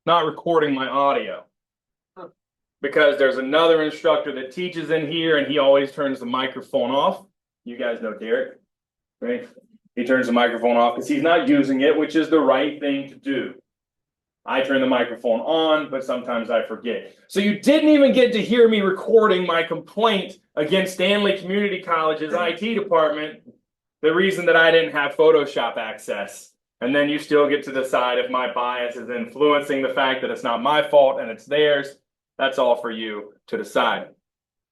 not recording my audio. Because there's another instructor that teaches in here and he always turns the microphone off. You guys know Derek, right? He turns the microphone off because he's not using it, which is the right thing to do. I turn the microphone on, but sometimes I forget. So you didn't even get to hear me recording my complaint against Stanley Community College's IT department, the reason that I didn't have Photoshop access. And then you still get to decide if my bias is influencing the fact that it's not my fault and it's theirs. That's all for you to decide.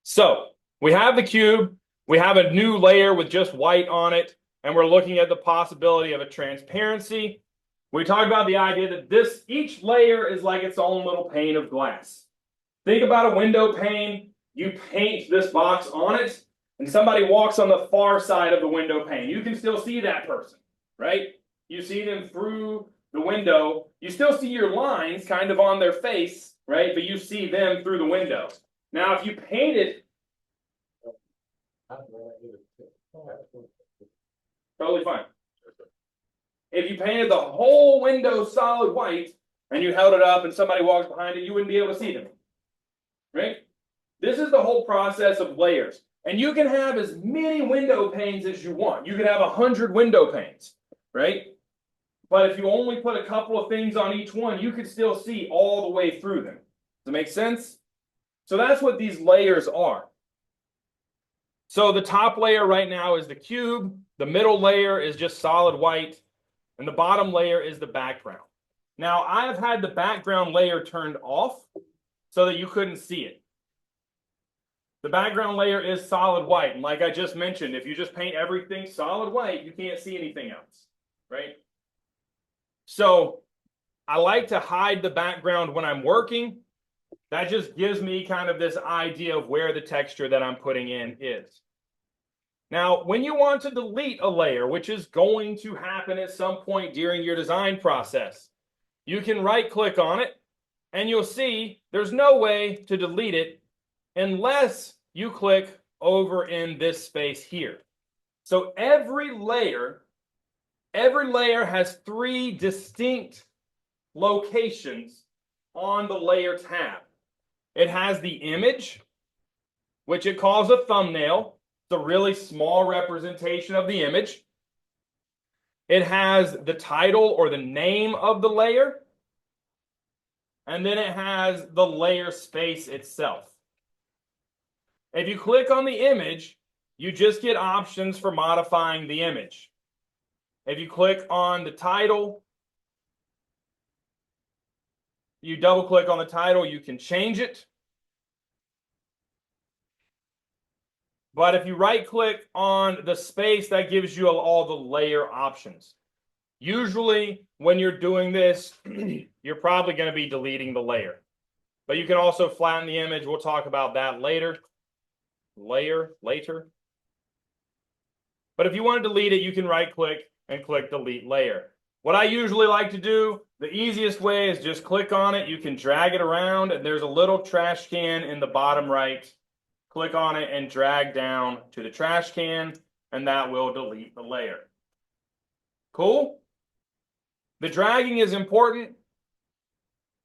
So we have the cube. We have a new layer with just white on it. And we're looking at the possibility of a transparency. We talked about the idea that each layer is like its own little pane of glass. Think about a window pane. You paint this box on it, and somebody walks on the far side of the window pane. You can still see that person, right? You see them through the window. You still see your lines kind of on their face, right? But you see them through the window. Now, if you painted, totally fine. If you painted the whole window solid white and you held it up and somebody walks behind it, you wouldn't be able to see them, right? This is the whole process of layers. And you can have as many window panes as you want. You could have 100 window panes, right? But if you only put a couple of things on each one, you could still see all the way through them. Does it make sense? So that's what these layers are. So the top layer right now is the cube. The middle layer is just solid white. And the bottom layer is the background. Now, I have had the background layer turned off so that you couldn't see it. The background layer is solid white. And like I just mentioned, if you just paint everything solid white, you can't see anything else, right? So I like to hide the background when I'm working. That just gives me kind of this idea of where the texture that I'm putting in is. Now, when you want to delete a layer, which is going to happen at some point during your design process, you can right-click on it, and you'll see there's no way to delete it unless you click over in this space here. So every layer has 3 distinct locations on the layer tab. It has the image, which it calls a thumbnail. It's a really small representation of the image. It has the title or the name of the layer. And then it has the layer space itself. If you click on the image, you just get options for modifying the image. If you click on the title, you double click on the title, you can change it. But if you right click on the space, that gives you all the layer options. Usually when you're doing this, you're probably going to be deleting the layer. But you can also flatten the image. We'll talk about that later. Later. But if you want to delete it, you can right click and click delete layer. What I usually like to do, the easiest way is just click on it. You can drag it around and there's a little trash can in the bottom right. Click on it and drag down to the trash can and that will delete the layer. Cool? The dragging is important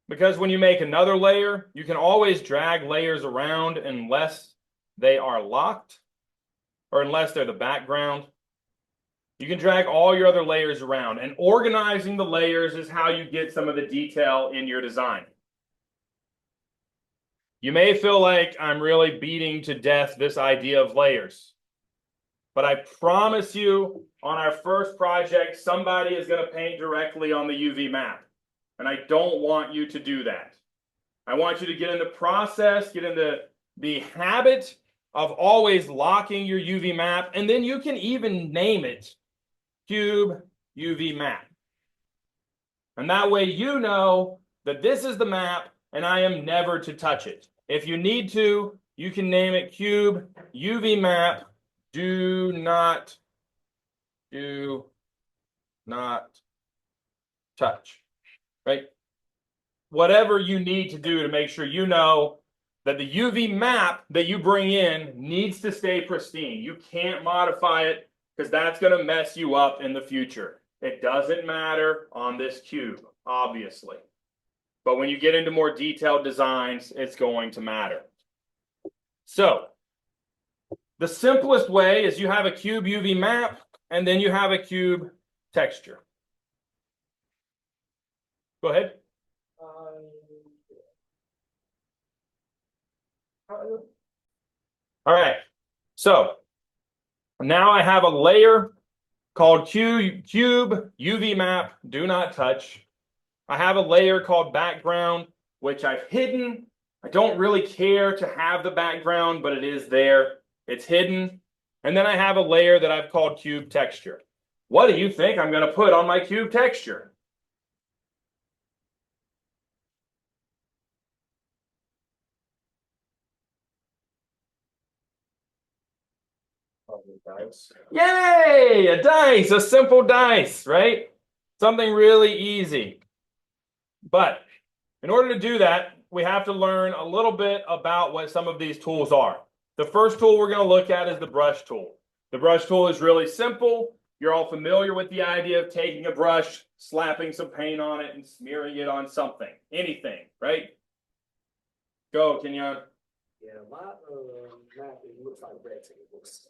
because when you make another layer, you can always drag layers around unless they are locked or unless they're the background. You can drag all your other layers around, and organizing the layers is how you get some of the detail in your design. You may feel like I'm really beating to death this idea of layers, but I promise you on our first project, somebody is going to paint directly on the UV map, and I don't want you to do that. I want you to get in the process, get in the habit of always locking your UV map, and then you can even name it Cube UV Map. And that way you know that this is the map and I am never to touch it. If you need to, you can name it Cube UV Map. Do not touch, right? Whatever you need to do to make sure you know that the UV map that you bring in needs to stay pristine. You can't modify it because that's going to mess you up in the future. It doesn't matter on this cube, obviously. But when you get into more detailed designs, it's going to matter. So the simplest way is you have a cube UV map, and then you have a cube texture. Go ahead. All right. So now I have a layer called cube UV map, do not touch. I have a layer called background, which I've hidden. I don't really care to have the background, but it is there. It's hidden. And then I have a layer that I've called cube texture. What do you think I'm going to put on my cube texture? Yay! A dice, a simple dice, right? Something really easy. But in order to do that, we have to learn a little bit about what some of these tools are. The first tool we're going to look at is the brush tool. The brush tool is really simple. You're all familiar with the idea of taking a brush, slapping some paint on it, and smearing it on something, anything, right? Go, Kenyon. Yeah, my mapping looks like rectangles.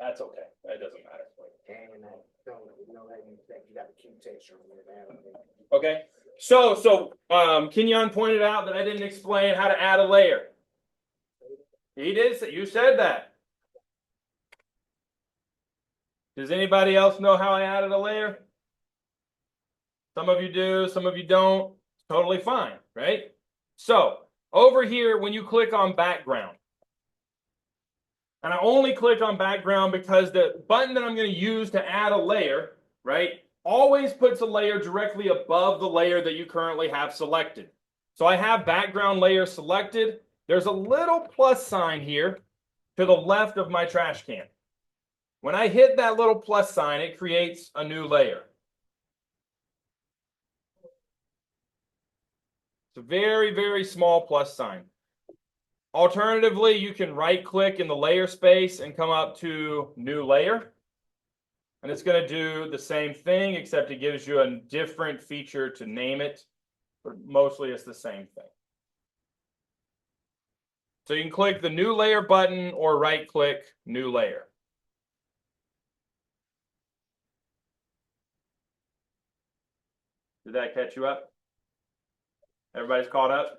That's okay. That doesn't matter. And I don't know how you think you got the cube texture on there. Okay. So Kenyon pointed out that I didn't explain how to add a layer. He did. You said that. Does anybody else know how I added a layer? Some of you do, some of you don't. Totally fine, right? So over here, when you click on background, and I only click on background because the button that I'm going to use to add a layer, right, always puts a layer directly above the layer that you currently have selected. So I have background layer selected. There's a little plus sign here to the left of my trash can. When I hit that little plus sign, it creates a new layer. It's a very, very small plus sign. Alternatively, you can right click in the layer space and come up to new layer. And it's going to do the same thing, except it gives you a different feature to name it. But mostly it's the same thing. So you can click the new layer button or right click new layer. Did that catch you up? Everybody's caught up?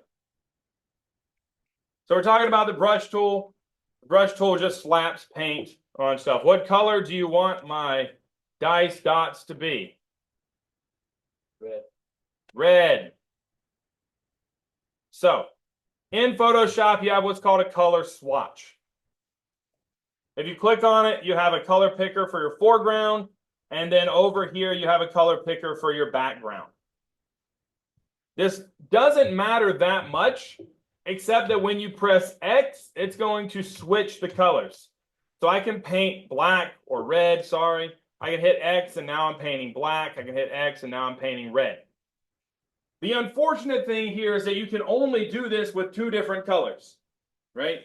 So we're talking about the brush tool. The brush tool just slaps paint on stuff. What color do you want my dice dots to be? Red. Red. So in Photoshop, you have what's called a color swatch. If you click on it, you have a color picker for your foreground, and then over here, you have a color picker for your background. This doesn't matter that much, except that when you press X, it's going to switch the colors. So I can paint black or red, sorry. I can hit X and now I'm painting black. I can hit X and now I'm painting red. The unfortunate thing here is that you can only do this with two different colors, right?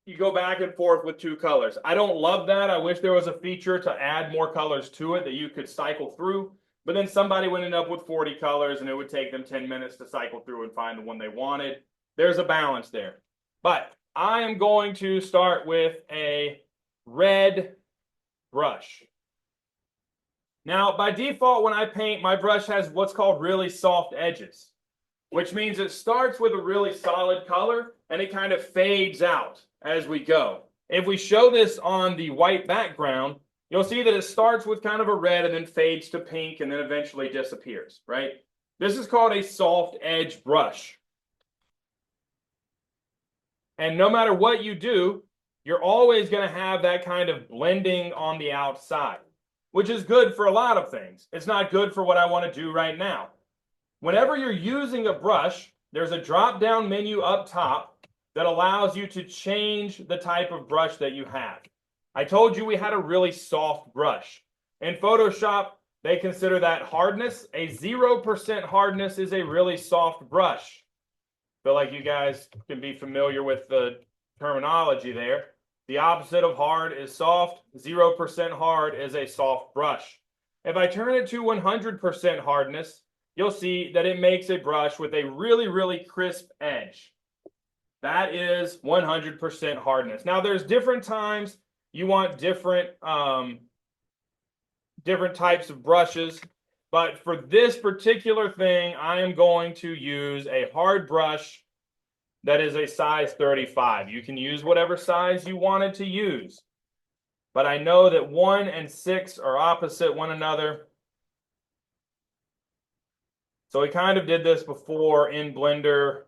You go back and forth with two colors. I don't love that. I wish there was a feature to add more colors to it that you could cycle through. But then somebody would end up with 40 colors and it would take them 10 minutes to cycle through and find the one they wanted. There's a balance there. But I am going to start with a red brush. Now, by default, when I paint, my brush has what's called really soft edges, which means it starts with a really solid color and it kind of fades out as we go. If we show this on the white background, you'll see that it starts with kind of a red and then fades to pink and then eventually disappears, right? This is called a soft edge brush. And no matter what you do, you're always going to have that kind of blending on the outside, which is good for a lot of things. It's not good for what I want to do right now. Whenever you're using a brush, there's a drop-down menu up top that allows you to change the type of brush that you have. I told you we had a really soft brush. In Photoshop, they consider that hardness. A 0% hardness is a really soft brush. Feel like you guys can be familiar with the terminology there. The opposite of hard is soft. 0% hard is a soft brush. If I turn it to 100% hardness, you'll see that it makes a brush with a really, really crisp edge. That is 100% hardness. Now, there's different times you want different types of brushes, but for this particular thing, I am going to use a hard brush that is a size 35. You can use whatever size you wanted to use, but I know that 1 and 6 are opposite one another. So we kind of did this before in Blender.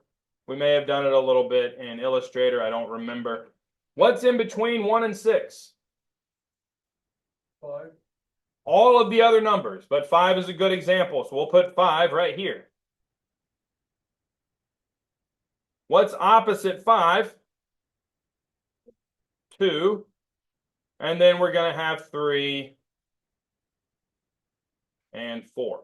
We may have done it a little bit in Illustrator. I don't remember. What's in between 1 and 6? 5. All of the other numbers, but 5 is a good example. So we'll put 5 right here. What's opposite 5? 2. And then we're going to have 3 and 4.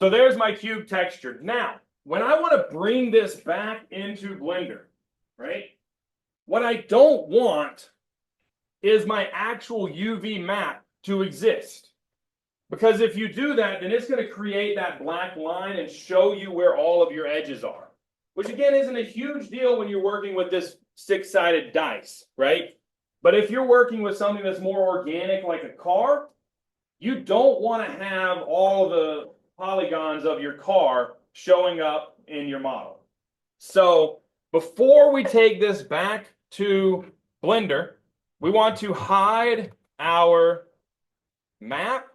So there's my cube texture. Now, when I want to bring this back into Blender, right? What I don't want is my actual UV map to exist. Because if you do that, then it's going to create that black line and show you where all of your edges are. Which again isn't a huge deal when you're working with this 6-sided dice, right? But if you're working with something that's more organic like a car, you don't want to have all the polygons of your car showing up in your model. So before we take this back to Blender, we want to hide our map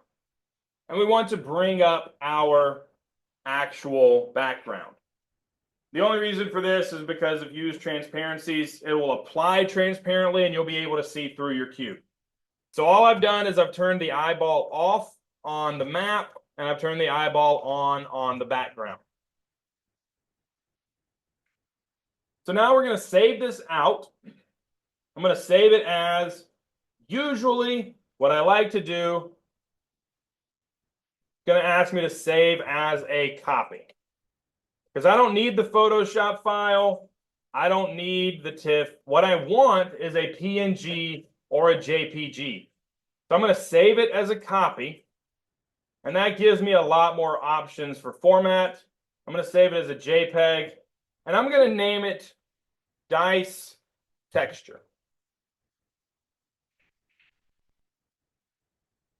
and we want to bring up our actual background. The only reason for this is because if you use transparencies, it will apply transparently and you'll be able to see through your cube. So all I've done is I've turned the eyeball off on the map and I've turned the eyeball on the background. So now we're going to save this out. I'm going to save it as, usually what I like to do, it's going to ask me to save as a copy. Because I don't need the Photoshop file. I don't need the TIFF. What I want is a PNG or a JPG. So I'm going to save it as a copy. And that gives me a lot more options for format. I'm going to save it as a JPEG. And I'm going to name it DiceTexture.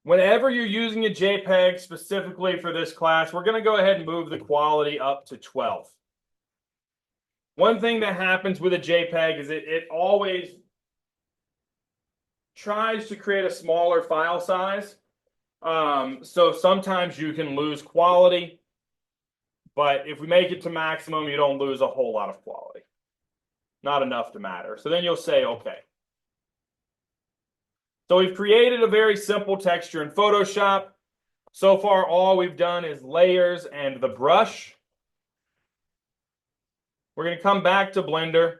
Whenever you're using a JPEG specifically for this class, we're going to go ahead and move the quality up to 12. One thing that happens with a JPEG is it always tries to create a smaller file size. So sometimes you can lose quality, but if we make it to maximum, you don't lose a whole lot of quality. Not enough to matter. So then you'll say, okay. So we've created a very simple texture in Photoshop. So far, all we've done is layers and the brush. We're going to come back to Blender.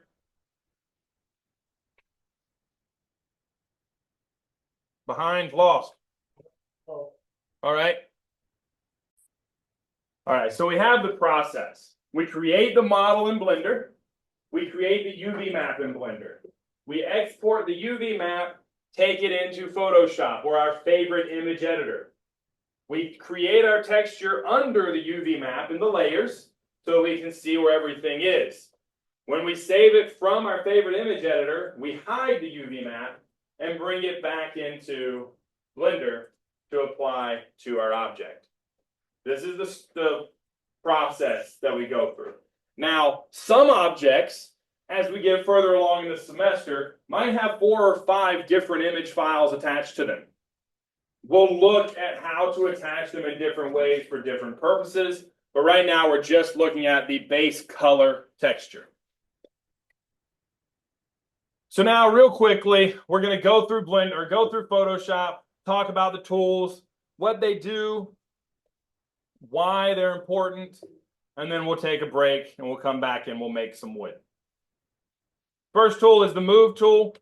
Behind, lost. Oh. All right. All right, so we have the process. We create the model in Blender. We create the UV map in Blender. We export the UV map, take it into Photoshop or our favorite image editor. We create our texture under the UV map in the layers so we can see where everything is. When we save it from our favorite image editor, we hide the UV map and bring it back into Blender to apply to our object. This is the process that we go through. Now, some objects, as we get further along in the semester, might have 4 or 5 different image files attached to them. We'll look at how to attach them in different ways for different purposes, but right now we're just looking at the base color texture. So now, real quickly, we're going to go through Blender, or go through Photoshop, talk about the tools, what they do, why they're important, and then we'll take a break and we'll come back and we'll make some wood. First tool is the Move tool.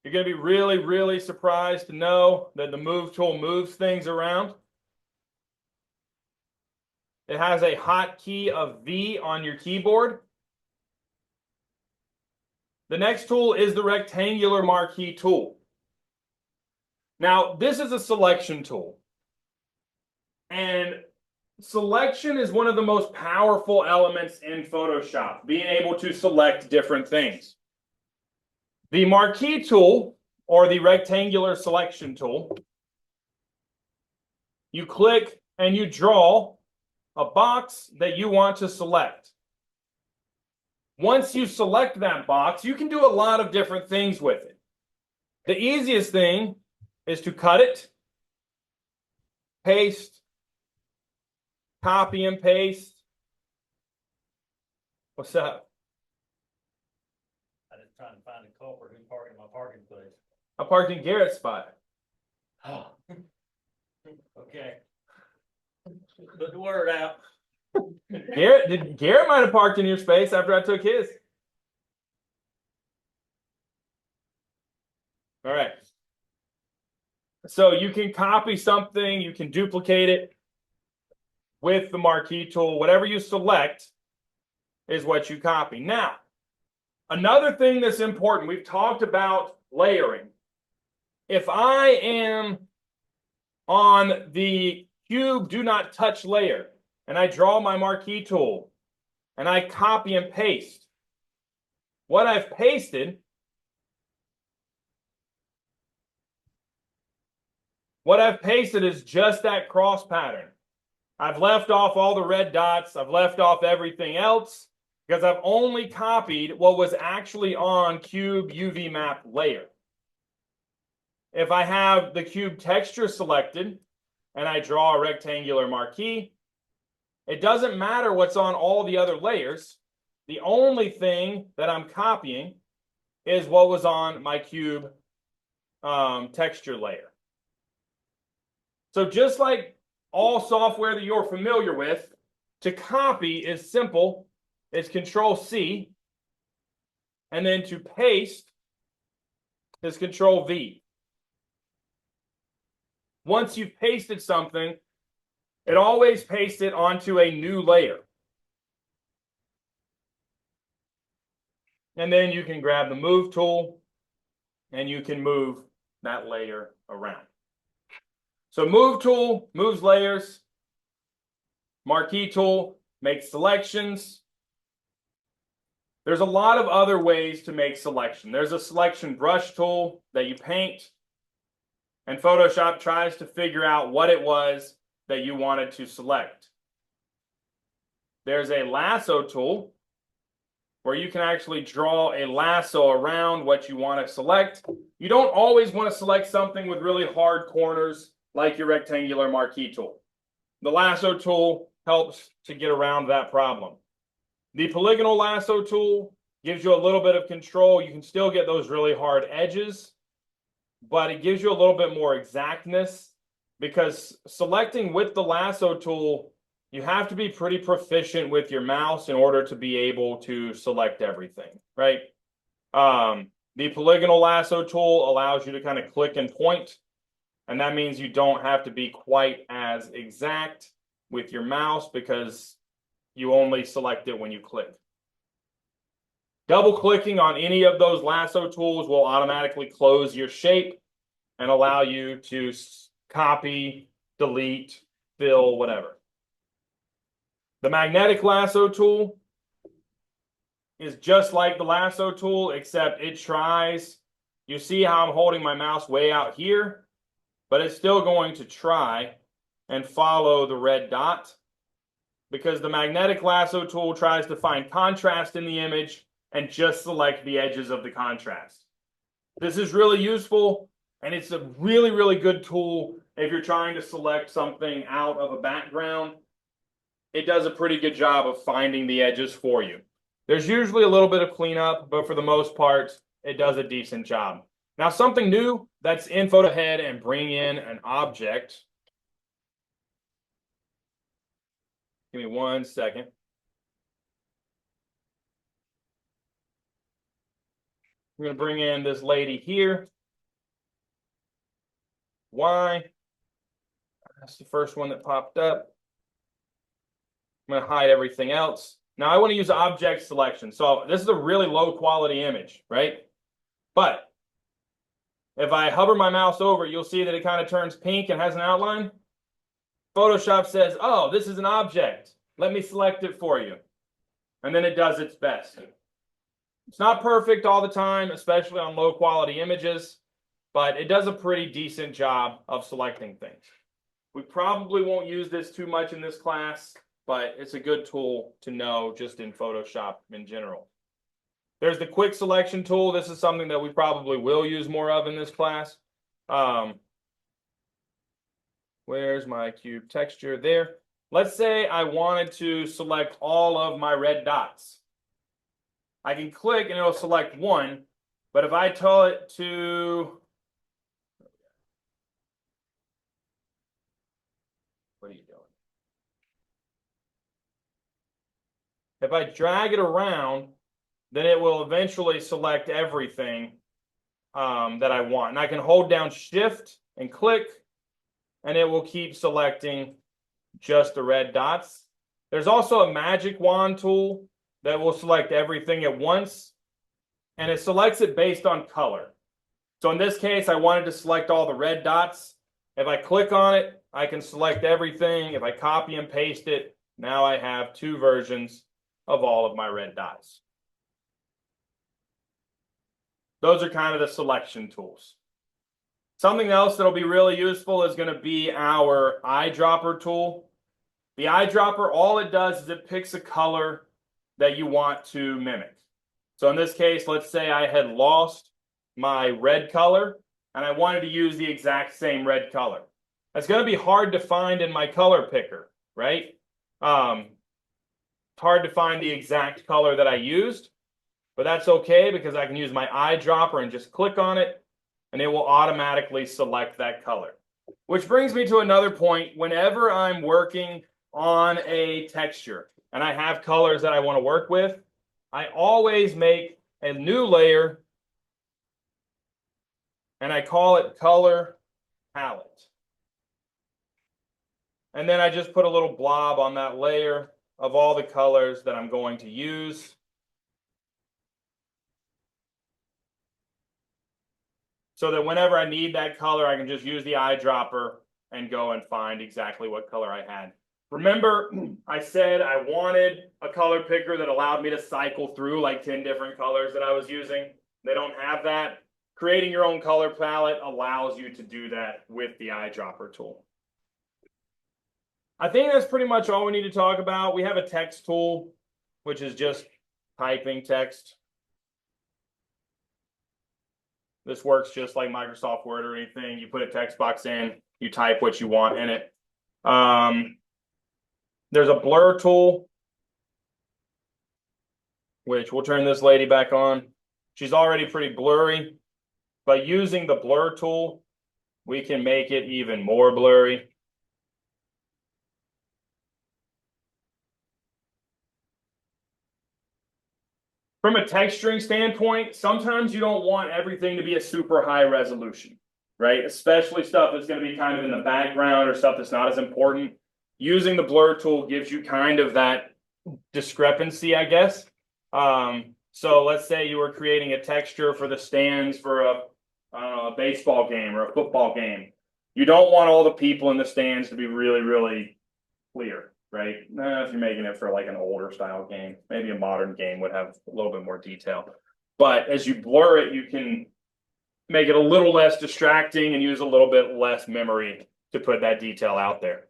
You're going to be really, really surprised to know that the Move tool moves things around. It has a hotkey of V on your keyboard. The next tool is the rectangular marquee tool. Now, this is a selection tool. And selection is one of the most powerful elements in Photoshop, being able to select different things. The marquee tool, or the rectangular selection tool, you click and you draw a box that you want to select. Once you select that box, you can do a lot of different things with it. The easiest thing is to cut it, paste, copy and paste. What's up? I just trying to find a culprit who's parking in my parking place. I parked in Garrett's spot. Oh. Okay. Put the word out. Garrett might have parked in your space after I took his. All right. So you can copy something, you can duplicate it with the marquee tool. Whatever you select is what you copy. Now, another thing that's important, we've talked about layering. If I am on the cube do not touch layer and I draw my marquee tool and I copy and paste, what I've pasted is just that cross pattern. I've left off all the red dots. I've left off everything else because I've only copied what was actually on cube UV map layer. If I have the cube texture selected and I draw a rectangular marquee, it doesn't matter what's on all the other layers. The only thing that I'm copying is what was on my cube texture layer. So just like all software that you're familiar with, to copy is simple. It's Control-C. And then to paste is Control-V. Once you've pasted something, it always pastes it onto a new layer. And then you can grab the Move tool and you can move that layer around. So Move tool moves layers. Marquee tool makes selections. There's a lot of other ways to make selection. There's a selection brush tool that you paint, and Photoshop tries to figure out what it was that you wanted to select. There's a lasso tool where you can actually draw a lasso around what you want to select. You don't always want to select something with really hard corners like your rectangular marquee tool. The lasso tool helps to get around that problem. The polygonal lasso tool gives you a little bit of control. You can still get those really hard edges, but it gives you a little bit more exactness, because selecting with the lasso tool, you have to be pretty proficient with your mouse in order to be able to select everything, right? The polygonal lasso tool allows you to kind of click and point, and that means you don't have to be quite as exact with your mouse because you only select it when you click. Double clicking on any of those lasso tools will automatically close your shape and allow you to copy, delete, fill, whatever. The magnetic lasso tool is just like the lasso tool, except it tries. You see how I'm holding my mouse way out here, but it's still going to try and follow the red dot, because the magnetic lasso tool tries to find contrast in the image and just select the edges of the contrast. This is really useful, and it's a really, really good tool if you're trying to select something out of a background. It does a pretty good job of finding the edges for you. There's usually a little bit of cleanup, but for the most part, it does a decent job. Now, something new that's in Photo Head and bring in an object. Give me 1 second. I'm going to bring in this lady here. Y. That's the first one that popped up. I'm going to hide everything else. Now I want to use object selection. So this is a really low quality image, right? But if I hover my mouse over it, you'll see that it kind of turns pink and has an outline. Photoshop says, oh, this is an object. Let me select it for you. And then it does its best. It's not perfect all the time, especially on low quality images, but it does a pretty decent job of selecting things. We probably won't use this too much in this class, but it's a good tool to know just in Photoshop in general. There's the quick selection tool. This is something that we probably will use more of in this class. Where's my cube texture? There. Let's say I wanted to select all of my red dots. I can click and it'll select one, but if I tell it to, what are you doing? If I drag it around, then it will eventually select everything that I want. And I can hold down Shift and click, and it will keep selecting just the red dots. There's also a magic wand tool that will select everything at once, and it selects it based on color. So in this case, I wanted to select all the red dots. If I click on it, I can select everything. If I copy and paste it, now I have two versions of all of my red dots. Those are kind of the selection tools. Something else that'll be really useful is going to be our eyedropper tool. The eyedropper, all it does is it picks a color that you want to mimic. So in this case, let's say I had lost my red color and I wanted to use the exact same red color. That's going to be hard to find in my color picker, right? It's hard to find the exact color that I used, but that's okay because I can use my eyedropper and just click on it and it will automatically select that color. Which brings me to another point. Whenever I'm working on a texture and I have colors that I want to work with, I always make a new layer and I call it color palette. And then I just put a little blob on that layer of all the colors that I'm going to use. So that whenever I need that color, I can just use the eyedropper and go and find exactly what color I had. Remember, I said I wanted a color picker that allowed me to cycle through like 10 different colors that I was using. They don't have that. Creating your own color palette allows you to do that with the eyedropper tool. I think that's pretty much all we need to talk about. We have a text tool, which is just typing text. This works just like Microsoft Word or anything. You put a text box in, you type what you want in it. There's a blur tool, which we'll turn this lady back on. She's already pretty blurry, but using the blur tool, we can make it even more blurry. From a texturing standpoint, sometimes you don't want everything to be a super high resolution, right? Especially stuff that's going to be kind of in the background or stuff that's not as important. Using the blur tool gives you kind of that discrepancy, I guess. So let's say you were creating a texture for the stands for a baseball game or a football game. You don't want all the people in the stands to be really, really clear. Right? If you're making it for like an older style game, maybe a modern game would have a little bit more detail. But as you blur it, you can make it a little less distracting and use a little bit less memory to put that detail out there.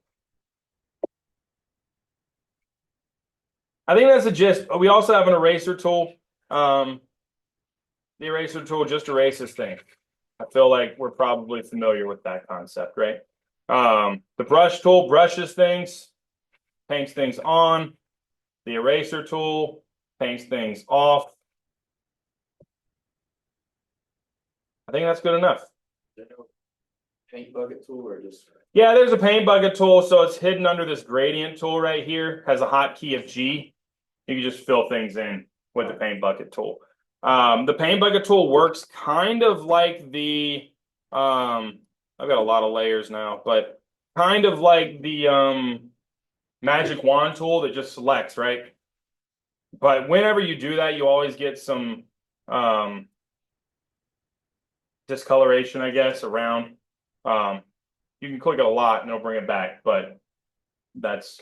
I think that's the gist. We also have an eraser tool. The eraser tool just erases things. I feel like we're probably familiar with that concept, right? The brush tool brushes things, paints things on. The eraser tool paints things off. I think that's good enough. Paint bucket tool or just? Yeah, there's a paint bucket tool, so it's hidden under this gradient tool right here. Has a hotkey of G. You can just fill things in with the paint bucket tool. The paint bucket tool works kind of like the I've got a lot of layers now, but kind of like the magic wand tool that just selects, right? But whenever you do that, you always get some discoloration, I guess, around. You can click it a lot and it'll bring it back, but that's,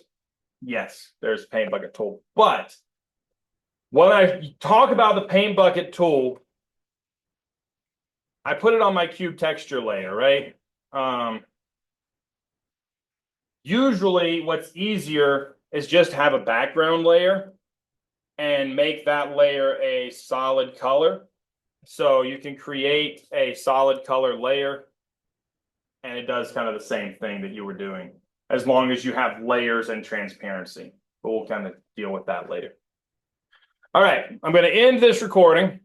yes, there's a paint bucket tool. But when I talk about the paint bucket tool, I put it on my cube texture layer, right? Usually what's easier is just have a background layer and make that layer a solid color. So you can create a solid color layer and it does kind of the same thing that you were doing, as long as you have layers and transparency. But we'll kind of deal with that later. All right, I'm going to end this recording.